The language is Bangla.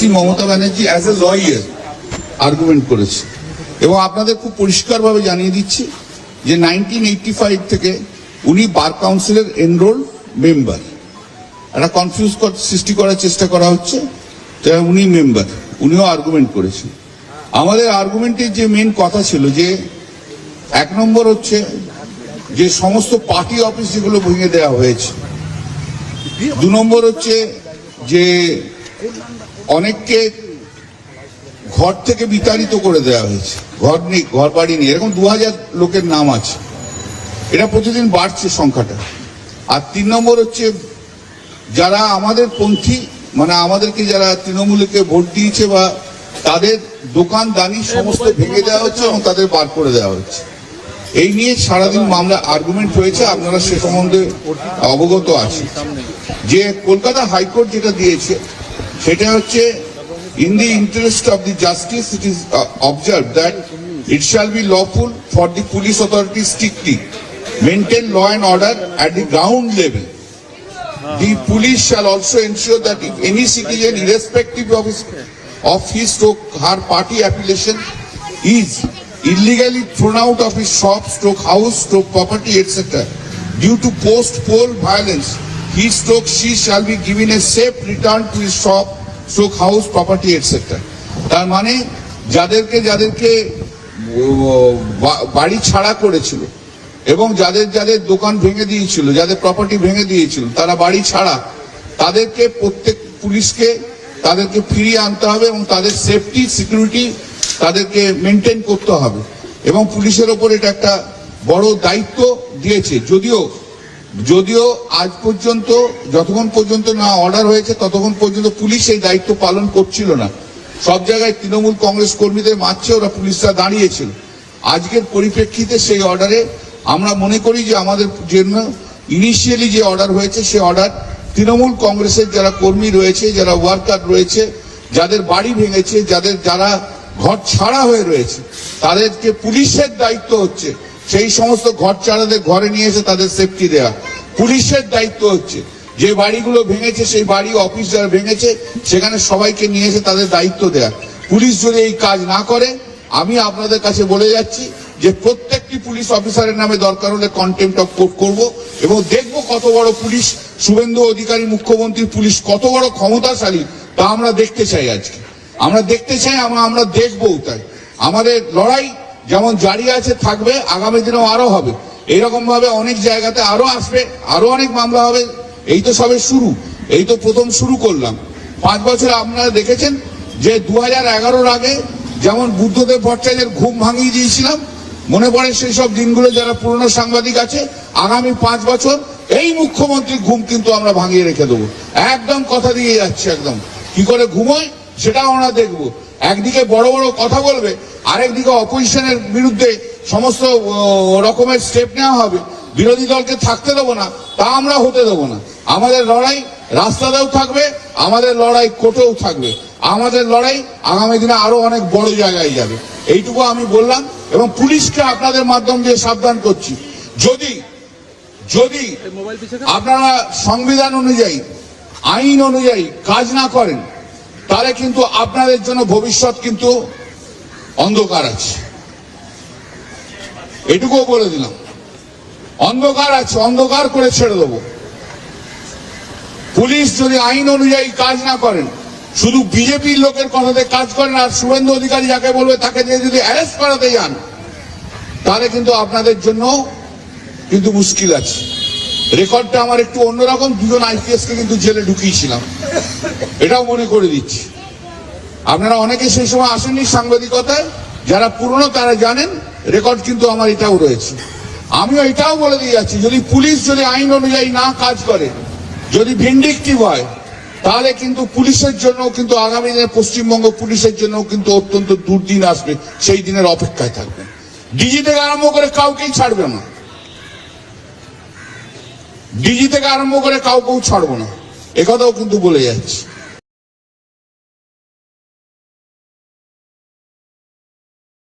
নেত্রী Mamata Banerjee as a lawyer argument করেছে এবং আপনাদের খুব পরিষ্কারভাবে জানিয়ে দিচ্ছি যে 1985 থেকে উনি বার কাউন্সিলের এনরোল মেম্বার। একটা কনফিউজ সৃষ্টি করার চেষ্টা করা হচ্ছে, উনি মেম্বার, উনিও আর্গুমেন্ট করেছেন। আমাদের আর্গুমেন্টের যে মেন কথা ছিল যে 1 নম্বর হচ্ছে যে সমস্ত পার্টি অফিস যেগুলো ভেঙে দেওয়া হয়েছে, 2 নম্বর হচ্ছে যে অনেককে ঘর থেকে বিতাড়িত করে দেওয়া হয়েছে, ঘর নেই, ঘর বাড়ি নেই, এরকম 2000 লোকের নাম আছে, এটা প্রতিদিন বাড়ছে সংখ্যাটা। আর 3 নম্বর হচ্ছে যারা আমাদের পন্থী, মানে আমাদেরকে যারা তৃণমূলকে ভোট দিয়েছে বা তাদের দোকান দানি সমস্ত ভেঙে দেওয়া হচ্ছে এবং তাদের বার করে দেওয়া হচ্ছে। এই নিয়ে সারাদিন মামলা আর্গুমেন্ট হয়েছে, আপনারা সে সম্বন্ধে অবগত আছেন। যে কলকাতা হাইকোর্ট যেটা দিয়েছে সেটা হচ্ছে in the interest of the justice it is observed that it shall be lawful for the police authorities strictly maintain law and order at the ground level. The police shall also ensure that if any citizen, irrespective of his stroke her party affiliation, is illegally thrown out of his shop, stroke house, stroke property, etc. due to post-poll violence, he stroke she shall be given a safe return to his shop, stroke house, property, etc. তার মানে যাদেরকে বাড়ি ছাড়া করেছিল এবং যাদের দোকান ভেঙে দিয়েছিল, যাদের প্রপার্টি ভেঙে দিয়েছিল, তারা বাড়ি ছাড়া, তাদেরকে প্রত্যেক পুলিশকে তাদেরকে ফিরিয়ে আনতে হবে এবং তাদের সেফটি সিকিউরিটি তাদেরকে মেনটেন করতে হবে এবং পুলিশের ওপর এটা একটা বড় দায়িত্ব দিয়েছে। যদিও আজ পর্যন্ত যতক্ষণ পর্যন্ত না অর্ডার হয়েছে ততক্ষণ পর্যন্ত পুলিশ এই দায়িত্ব পালন করছিল না। সব জায়গায় তৃণমূল কংগ্রেস কর্মীদের মারছে, ওরা পুলিশরা দাঁড়িয়েছিল। আজকের পরিপ্রেক্ষিতে সেই অর্ডারে আমরা মনে করি যে আমাদের জন্য ইনিশিয়ালি যে অর্ডার হয়েছে সে অর্ডার তৃণমূল কংগ্রেসের যারা কর্মী রয়েছে, যারা ওয়ার্কার রয়েছে, যাদের বাড়ি ভেঙেছে, যারা ঘর ছাড়া হয়ে রয়েছে, তাদেরকে পুলিশের দায়িত্ব হচ্ছে সেই সমস্ত ঘর ছাড়াদের ঘরে নিয়ে এসে তাদের সেফটি দেওয়া। পুলিশের দায়িত্ব হচ্ছে যে বাড়িগুলো ভেঙেছে সেই বাড়ি অফিস যারা ভেঙেছে সেখানে সবাইকে নিয়ে এসে তাদের দায়িত্ব দেওয়া। পুলিশ যদি এই কাজ না করে, আমি আপনাদের কাছে বলে যাচ্ছি যে প্রত্যেকটি পুলিশ অফিসারের নামে দরকার হলে কন্টেম্প্ট অফ কোর্ট করব এবং দেখব কত বড় পুলিশ, শুভেন্দু অধিকারী মুখ্যমন্ত্রীর পুলিশ কত বড় ক্ষমতাশালী তা আমরা দেখতে চাই। আজকে আমরা দেখতে চাই, আমরা দেখবও। তাই আমাদের লড়াই যেমন জারি আছে, থাকবে, আগামী দিনেও আরো হবে। এইরকম ভাবে অনেক জায়গাতে আরো আসবে, আরো অনেক মামলা হবে। এই তো সবে শুরু, এই তো প্রথম শুরু করলাম। 5 বছরে আপনারা দেখেছেন যে 2011-র আগে যেমন বুদ্ধদেব ভট্টাচার্যের ঘুম ভাঙিয়ে দিয়েছিলাম, মনে পড়ে সেই সব দিনগুলো। যারা পুরনো সাংবাদিক আছে, আগামী 5 বছর এই মুখ্যমন্ত্রীর ঘুম কিন্তু আমরা ভাঙিয়ে রেখে দেবো। একদম কথা দিয়ে যাচ্ছে, একদম কি করে ঘুমোয় সেটাও আমরা দেখবো। একদিকে বড় বড় কথা বলবে, আরেকদিকে অপোজিশনের বিরুদ্ধে সমস্ত রকমের স্টেপ নেওয়া হবে। বিরোধী দলকে থাকতে দেবো না, তা আমরা হতে দেবো না। আমাদের লড়াই রাস্তাতেও থাকবে, আমাদের লড়াই কোর্টেও থাকবে, আমাদের লড়াই আগামী দিনে আরো অনেক বড় জায়গায় যাবে। এইটুকু আমি বললাম এবং পুলিশকে আপনাদের মাধ্যম দিয়ে সাবধান করছি, যদি আপনারা সংবিধান অনুযায়ী, আইন অনুযায়ী কাজ না করেন তাহলে কিন্তু আপনাদের জন্য ভবিষ্যৎ কিন্তু অন্ধকার আছে। এটুকুও বলে দিলাম, অন্ধকার আছে, অন্ধকার করে ছেড়ে দেবো। পুলিশ যদি আইন অনুযায়ী কাজ না করেন, শুধু বিজেপির লোকের কথাতে কাজ করেন আর শুভেন্দু অধিকারী যাকে বলবে তাকে দিয়ে যদি অ্যারেস্ট করাতে যান, তাহলে কিন্তু আপনাদের জন্য কিন্তু মুশকিল আছে। রেকর্ডটা আমার একটু অন্যরকম, 2জন IPS কে কিন্তু জেলে ঢুকিয়েছিলাম, এটাও মনে করে দিচ্ছি। আপনারা অনেকে সেই সময় আসেননি সাংবাদিকতায়, যারা পুরনো তারা জানেন রেকর্ড কিন্তু আমার এটাও রয়েছে। আমিও এটাও বলে দিয়ে যাচ্ছি, যদি পুলিশ যদি আইন অনুযায়ী না কাজ করে, যদি ভিন্ডিকটিভ হয়, তাহলে কিন্তু পুলিশের জন্য কিন্তু আগামী দিনে পশ্চিমবঙ্গ পুলিশের জন্য কিন্তু অত্যন্ত দুর্দিন আসবে। সেই দিনের অপেক্ষায় থাকবে। ডিজি থেকে আরম্ভ করে কাউকেই ছাড়বে না, ডিজি থেকে আরম্ভ করে কাউকেও ছাড়বো না, একথাও কিন্তু বলে যাচ্ছি।